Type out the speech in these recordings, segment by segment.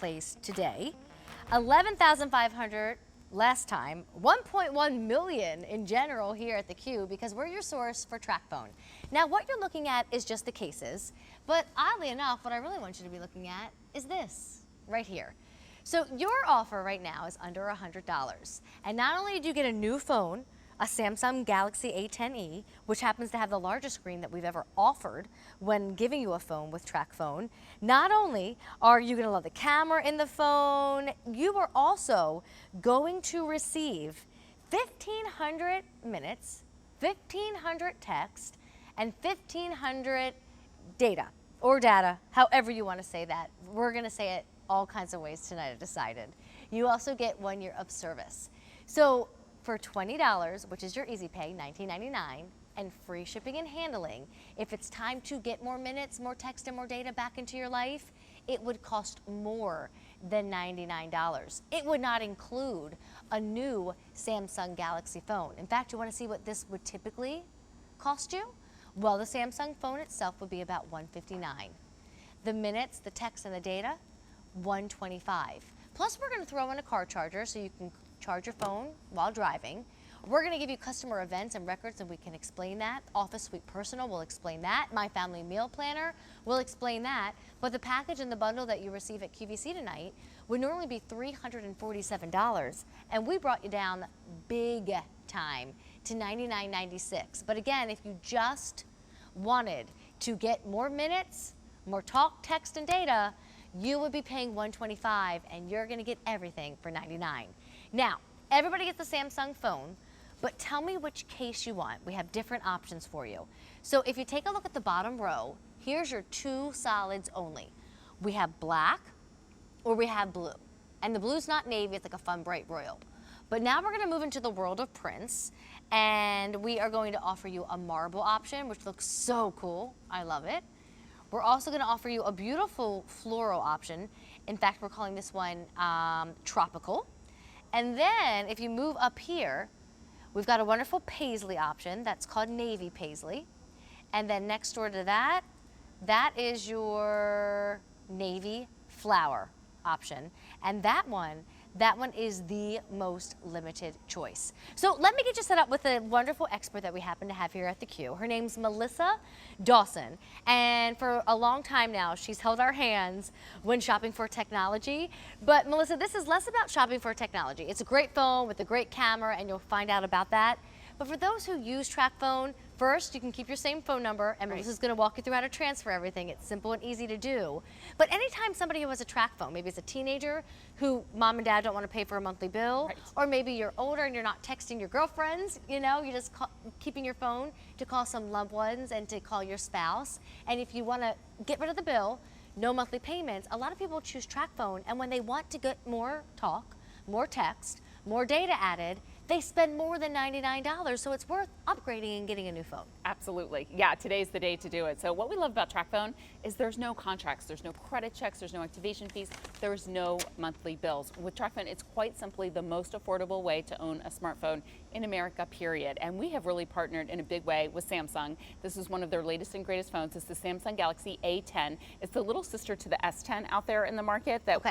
place today. 11,500 last time, 1.1 million in general here at theCUBE because we're your source for Tracfone. Now what you're looking at is just the cases, but oddly enough, what I really want you to be looking at is this right here. So your offer right now is under $100. And not only do you get a new phone, a Samsung Galaxy A10e, which happens to have the largest screen that we've ever offered when giving you a phone with Tracfone. Not only are you going to love the camera in the phone, you are also going to receive 1,500 minutes, 1,500 text, and 1,500 data, or data, however you want to say that. We're going to say it all kinds of ways tonight, I decided. You also get 1 year of service. So for $20, which is your easy pay, $19.99, and free shipping and handling, if it's time to get more minutes, more text, and more data back into your life, it would cost more than $99. It would not include a new Samsung Galaxy phone. In fact, you want to see what this would typically cost you? Well, the Samsung phone itself would be about $159. The minutes, the text, and the data, $125. Plus, we're going to throw in a car charger so you can charge your phone while driving. We're going to give you customer events and records, and we can explain that. Office Suite Personal will explain that. My Family Meal Planner will explain that. But the package and the bundle that you receive at QVC tonight would normally be $347, and we brought you down big time to $99.96. But again, if you just wanted to get more minutes, more talk, text, and data, you would be paying $125, and you're going to get everything for $99. Now, everybody gets the Samsung phone, but tell me which case you want. We have different options for you. So if you take a look at the bottom row, here's your two solids only. We have black or we have blue. And the blue's not navy, it's like a fun bright royal. But now we're gonna move into the world of prints, and we are going to offer you a marble option, which looks so cool. I love it. We're also gonna offer you a beautiful floral option. In fact, we're calling this one tropical. And then if you move up here, we've got a wonderful paisley option that's called navy paisley. And then next door to that, that is your navy flower option. And that one is the most limited choice. So let me get you set up with a wonderful expert that we happen to have here at theCUBE. Her name's Melissa Dawson, and for a long time now, she's held our hands when shopping for technology. But Melissa, this is less about shopping for technology. It's a great phone with a great camera, and you'll find out about that. But for those who use Tracfone, first, you can keep your same phone number, and Melissa's going to walk you through how to transfer everything. It's simple and easy to do. But anytime somebody who has a Tracfone, maybe it's a teenager who mom and dad don't want to pay for a monthly bill, or maybe you're older and you're not texting your girlfriends, you know, you're just keeping your phone to call some loved ones and to call your spouse. And if you want to get rid of the bill, no monthly payments, a lot of people choose Tracfone, and when they want to get more talk, more text, more data added, they spend more than $99, so it's worth upgrading and getting a new phone. Absolutely. Yeah, today's the day to do it. So what we love about Tracfone is there's no contracts, there's no credit checks, there's no activation fees, there's no monthly bills. With Tracfone, it's quite simply the most affordable way to own a smartphone in America, period. And we have really partnered in a big way with Samsung. This is one of their latest and greatest phones. It's the Samsung Galaxy A10. It's the little sister to the S10 out there in the market that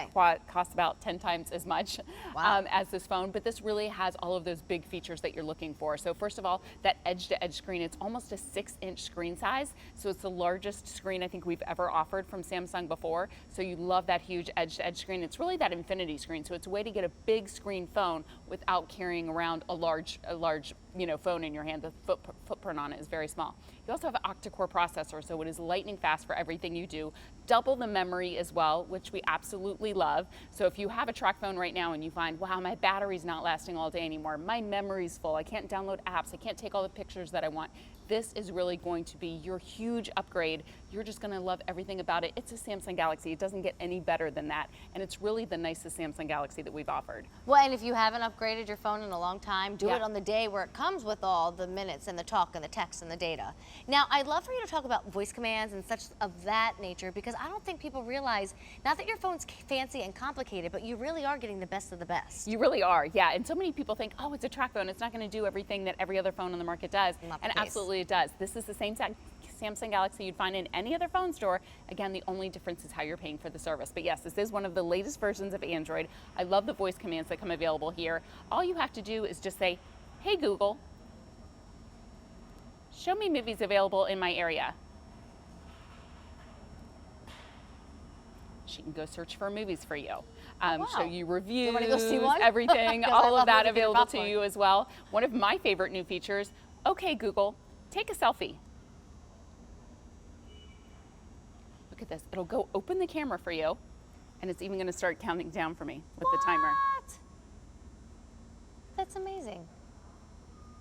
costs about 10 times as much as this phone. But this really has all of those big features that you're looking for. So first of all, that edge-to-edge screen, it's almost a 6-inch screen size. So it's the largest screen I think we've ever offered from Samsung before. So you love that huge edge-to-edge screen. It's really that infinity screen. So it's a way to get a big screen phone without carrying around a large phone in your hand. The footprint on it is very small. You also have an octa-core processor, so it is lightning fast for everything you do. Double the memory as well, which we absolutely love. So if you have a Tracfone right now and you find, wow, my battery's not lasting all day anymore, my memory's full, I can't download apps, I can't take all the pictures that I want, this is really going to be your huge upgrade. You're just going to love everything about it. It's a Samsung Galaxy. It doesn't get any better than that. And it's really the nicest Samsung Galaxy that we've offered. Well, and if you haven't upgraded your phone in a long time, do it on the day where it comes with all the minutes and the talk and the text and the data. Now, I'd love for you to talk about voice commands and such of that nature, because I don't think people realize, not that your phone's fancy and complicated, but you really are getting the best of the best. You really are, yeah. And so many people think, oh, it's a Tracfone. It's not going to do everything that every other phone on the market does. And absolutely it does. This is the same Samsung Galaxy you'd find in any other phone store. Again, the only difference is how you're paying for the service. But yes, this is one of the latest versions of Android. I love the voice commands that come available here. All you have to do is just say, hey Google, show me movies available in my area. She can go search for movies for you, show you reviews, you wanna go see one? everything, 'Cause all I of that love movie theater available to popcorn. you as well. One of my favorite new features, okay Google, take a selfie. Look at this, it'll go open the camera for you, and it's even gonna start counting down for me with the timer. What? That's amazing.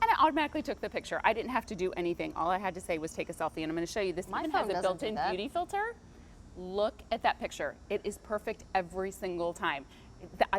And it automatically took the picture. I didn't have to do anything. All I had to say was take a selfie, and I'm gonna show you this My even phone has a doesn't do built-in that. beauty filter. Look at that picture. It is perfect every single time.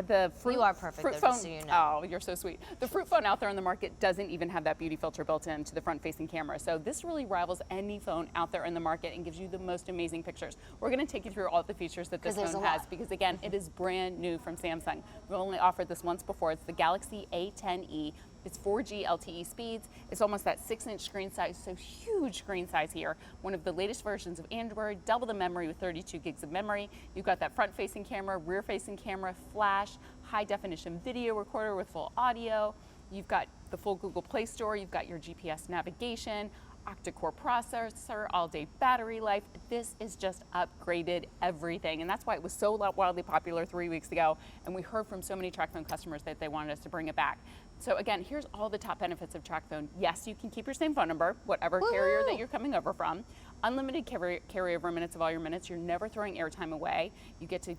The fruit, You are perfect, fruit though, phone, just so you know. Oh, you're so sweet. The fruit phone out there on the market doesn't even have that beauty filter built into the front-facing camera. So this really rivals any phone out there in the market and gives you the most amazing pictures. We're going to take you through all the features that this 'Cause there's phone a has lot. because again, it is brand new from Samsung. We've only offered this once before. It's the Galaxy A10e. It's 4G LTE speeds. It's almost that 6-inch screen size, so huge screen size here. One of the latest versions of Android, double the memory with 32 gigs of memory. You've got that front-facing camera, rear-facing camera, flash, high-definition video recorder with full audio. You've got the full Google Play Store. You've got your GPS navigation, octa-core processor, all-day battery life. This is just upgraded everything, and that's why it was so wildly popular 3 weeks ago, and we heard from so many Tracfone customers that they wanted us to bring it back. So again, here's all the top benefits of Tracfone. Yes, you can keep your same phone number, whatever carrier that you're coming over from. Unlimited carryover minutes of all your minutes. You're never throwing airtime away. You get to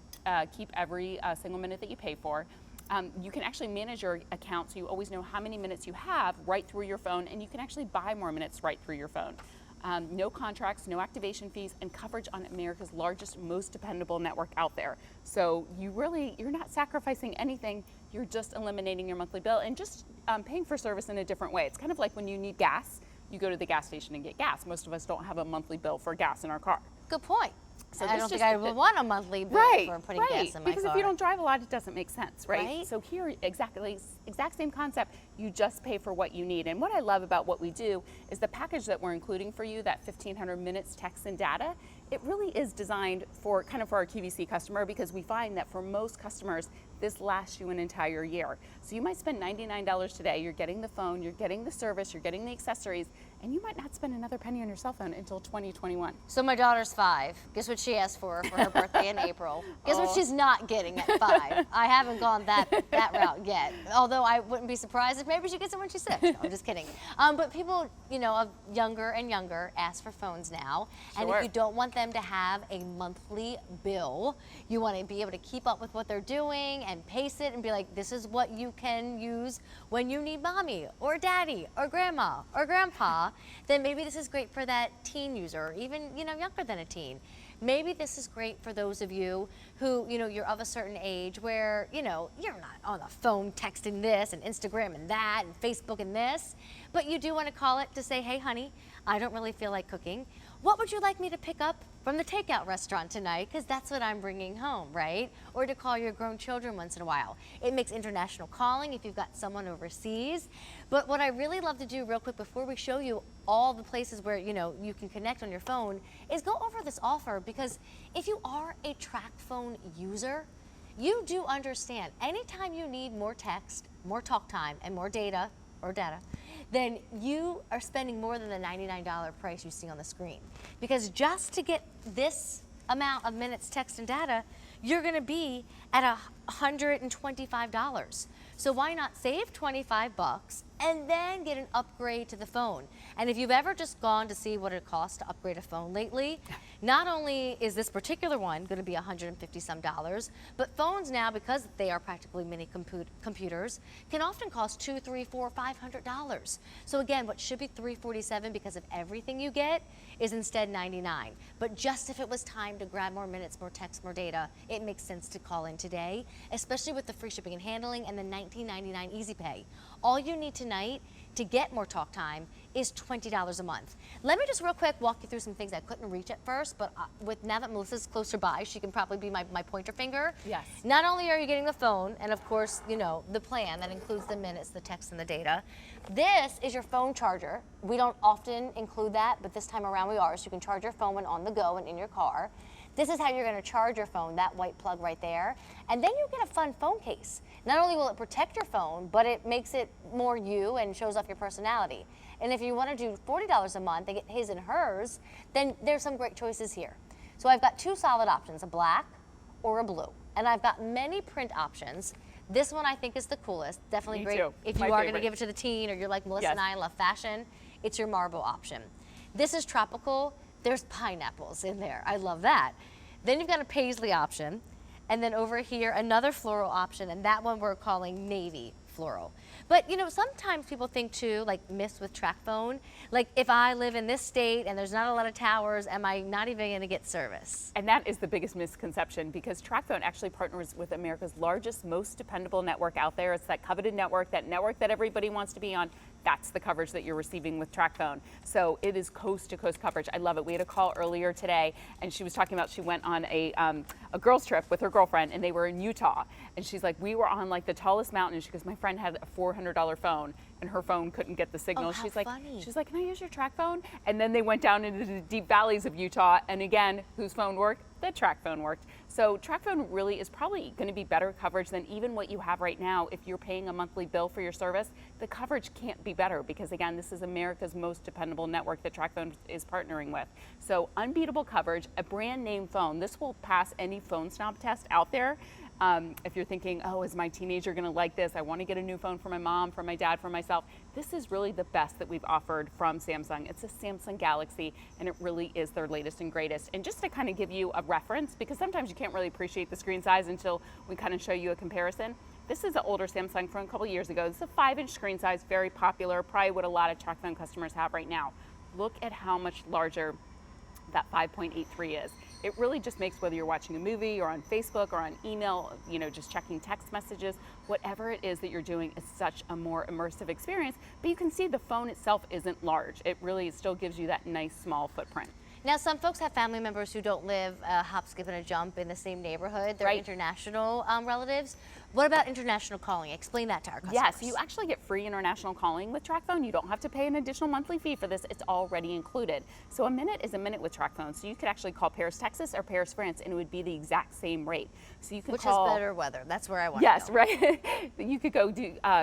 keep every single minute that you pay for. You can actually manage your account so you always know how many minutes you have right through your phone, and you can actually buy more minutes right through your phone. No contracts, no activation fees, and coverage on America's largest, most dependable network out there. So you're not sacrificing anything. You're just eliminating your monthly bill and just paying for service in a different way. It's kind of like when you need gas, you go to the gas station and get gas. Most of us don't have a monthly bill for gas in our car. Good point. So I this don't think just- I would want a monthly bill for putting gas in my because car. if you don't drive a lot, it doesn't make sense, right? Right. So here, exact same concept. You just pay for what you need. And what I love about what we do is the package that we're including for you, that 1,500 minutes text and data. It really is designed for our QVC customer because we find that for most customers, this lasts you an entire year. So you might spend $99 today. You're getting the phone, you're getting the service, you're getting the accessories, and you might not spend another penny on your cell phone until 2021. So my daughter's 5. Guess what she asked for her birthday in April? Guess what Oh. she's not getting at 5? I haven't gone that route yet. Although I wouldn't be surprised if maybe she gets it when she's 6. No, I'm just kidding. But people, of younger and younger ask for phones now. And Sure. if you don't want them to have a monthly bill, you want to be able to keep up with what they're doing and pace it and be like, this is what you can use when you need mommy or daddy or grandma or grandpa, then maybe this is great for that teen user, or even, younger than a teen. Maybe this is great for those of you who, you're of a certain age where, you're not on the phone texting this and Instagram and that and Facebook and this, but you do want to call it to say, hey, honey, I don't really feel like cooking. What would you like me to pick up from the takeout restaurant tonight? Because that's what I'm bringing home, right? Or to call your grown children once in a while. It makes international calling if you've got someone overseas. But what I really love to do real quick before we show you all the places where, you can connect on your phone is go over this offer, because if you are a Tracfone user, you do understand anytime you need more text, more talk time, and more data, then you are spending more than the $99 price you see on the screen. Because just to get this amount of minutes, text, and data, you're going to be at $125. So why not save 25 bucks and then get an upgrade to the phone? And if you've ever just gone to see what it costs to upgrade a phone lately, not only is this particular one going to be $150 some, but phones now, because they are practically mini computers, can often cost $200, $300, $400, $500. So again, what should be $347 because of everything you get is instead $99. But just if it was time to grab more minutes, more text, more data, it makes sense to call in today, especially with the free shipping and handling and the $19.99 easy pay. All you need tonight to get more talk time is $20 a month. Let me just real quick walk you through some things I couldn't reach at first, but now that Melissa's closer by, she can probably be my pointer finger. Yes. Not only are you getting the phone, and of course, you know, the plan that includes the minutes, the text, and the data. This is your phone charger. We don't often include that, but this time around we are, so you can charge your phone when on the go and in your car. This is how you're going to charge your phone, that white plug right there. And then you get a fun phone case. Not only will it protect your phone, but it makes it more you and shows off your personality. And if you want to do $40 a month and get his and hers, then there's some great choices here. So I've got two solid options, a black or a blue. And I've got many print options. This one I think is the coolest. Definitely Me great too. if you are going to give it to the teen, or you're like Melissa and I and love fashion. It's your marble option. This is tropical. There's pineapples in there. I love that. Then you've got a paisley option. And then over here, another floral option. And that one we're calling navy floral. But you know, sometimes people think too, like myths with Tracfone, like if I live in this state and there's not a lot of towers, am I not even going to get service? And that is the biggest misconception, because Tracfone actually partners with America's largest, most dependable network out there. It's that coveted network that everybody wants to be on. That's the coverage that you're receiving with Tracfone. So it is coast to coast coverage. I love it. We had a call earlier today, and she was talking about she went on a girls trip with her girlfriend, and they were in Utah. And she's like, we were on like the tallest mountain. She goes, my friend had a $400 phone, and her phone couldn't get the signal. Oh, how funny. She's like, can I use your Tracfone? And then they went down into the deep valleys of Utah, and again, whose phone worked? The Tracfone worked. So Tracfone really is probably going to be better coverage than even what you have right now. If you're paying a monthly bill for your service, the coverage can't be better, because again, this is America's most dependable network that Tracfone is partnering with. So unbeatable coverage, a brand name phone. This will pass any phone snob test out there. If you're thinking, oh, is my teenager going to like this? I want to get a new phone for my mom, for my dad, for myself. This is really the best that we've offered from Samsung. It's a Samsung Galaxy, and it really is their latest and greatest. And just to kind of give you a reference, because sometimes you can't really appreciate the screen size until we kind of show you a comparison. This is an older Samsung from a couple years ago. It's a 5-inch screen size, very popular, probably what a lot of Tracfone customers have right now. Look at how much larger that 5.83 is. It really just makes, whether you're watching a movie or on Facebook or on email, you know, just checking text messages, whatever it is that you're doing, is such a more immersive experience. But you can see the phone itself isn't large. It really still gives you that nice small footprint. Now, some folks have family members who don't live a hop, skip, and a jump in the same neighborhood. They're international relatives. What about international calling? Explain that to our customers. Yes, you actually get free international calling with Tracfone. You don't have to pay an additional monthly fee for this. It's already included. So a minute is a minute with Tracfone. So you could actually call Paris, Texas, or Paris, France, and it would be the exact same rate. So you can call. Which is better weather? That's where I want to Yes, know. right. You could go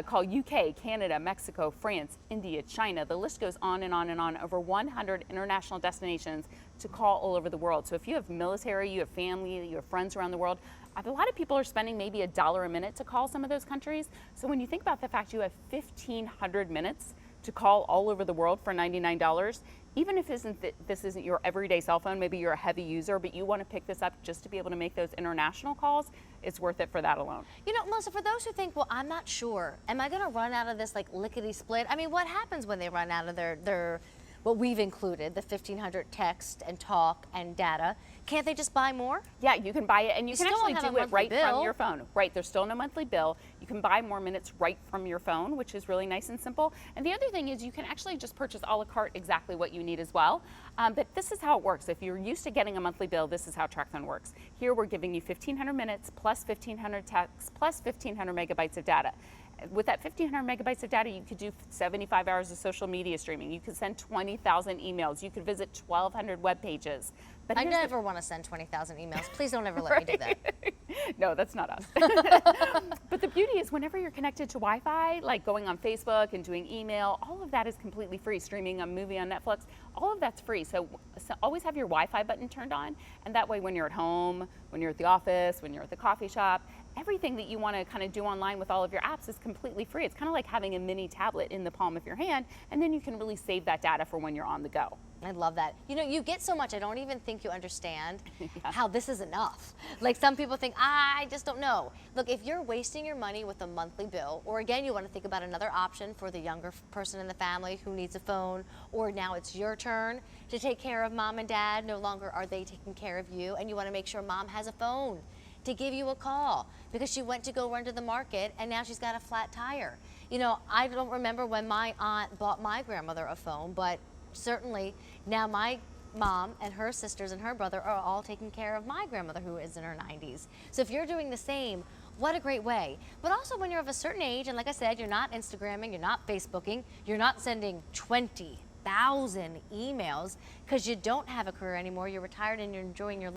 call UK, Canada, Mexico, France, India, China. The list goes on and on and on. Over 100 international destinations to call all over the world. So if you have military, you have family, you have friends around the world, a lot of people are spending maybe $1 a minute to call some of those countries. So when you think about the fact you have 1,500 minutes to call all over the world for $99, even if this isn't your everyday cell phone, maybe you're a heavy user, but you want to pick this up just to be able to make those international calls, it's worth it for that alone. You know, Melissa, for those who think, well, I'm not sure, am I going to run out of this like lickety split? I mean, what happens when they run out of their what we've included, the 1,500 text and talk and data? Can't they just buy more? Yeah, you can buy it, and you can actually do it right from your phone. Right, there's still no monthly bill. You can buy more minutes right from your phone, which is really nice and simple. And the other thing is you can actually just purchase a la carte exactly what you need as well. But this is how it works. If you're used to getting a monthly bill, this is how Tracfone works. Here we're giving you 1,500 minutes plus 1,500 texts plus 1,500 megabytes of data. With that 1,500 megabytes of data, you could do 75 hours of social media streaming. You could send 20,000 emails. You could visit 1,200 web pages. But I never want to send 20,000 emails. Please don't ever let me do that. No, that's not us. But the beauty is whenever you're connected to Wi-Fi, like going on Facebook and doing email, all of that is completely free. Streaming a movie on Netflix, all of that's free. So always have your Wi-Fi button turned on. And that way when you're at home, when you're at the office, when you're at the coffee shop, everything that you want to kind of do online with all of your apps is completely free. It's kind of like having a mini tablet in the palm of your hand, and then you can really save that data for when you're on the go. I love that. You know, you get so much, I don't even think you understand how this is enough. Like some people think, I just don't know. Look, if you're wasting your money with a monthly bill, or again, you want to think about another option for the younger person in the family who needs a phone, or now it's your turn to take care of mom and dad, no longer are they taking care of you, and you want to make sure mom has a phone to give you a call because she went to go run to the market and now she's got a flat tire. You know, I don't remember when my aunt bought my grandmother a phone, but certainly now my mom and her sisters and her brother are all taking care of my grandmother who is in her 90s. So if you're doing the same, what a great way. But also when you're of a certain age, and like I said, you're not Instagramming, you're not Facebooking, you're not sending 20,000 emails because you don't have a career anymore, you're retired and you're enjoying your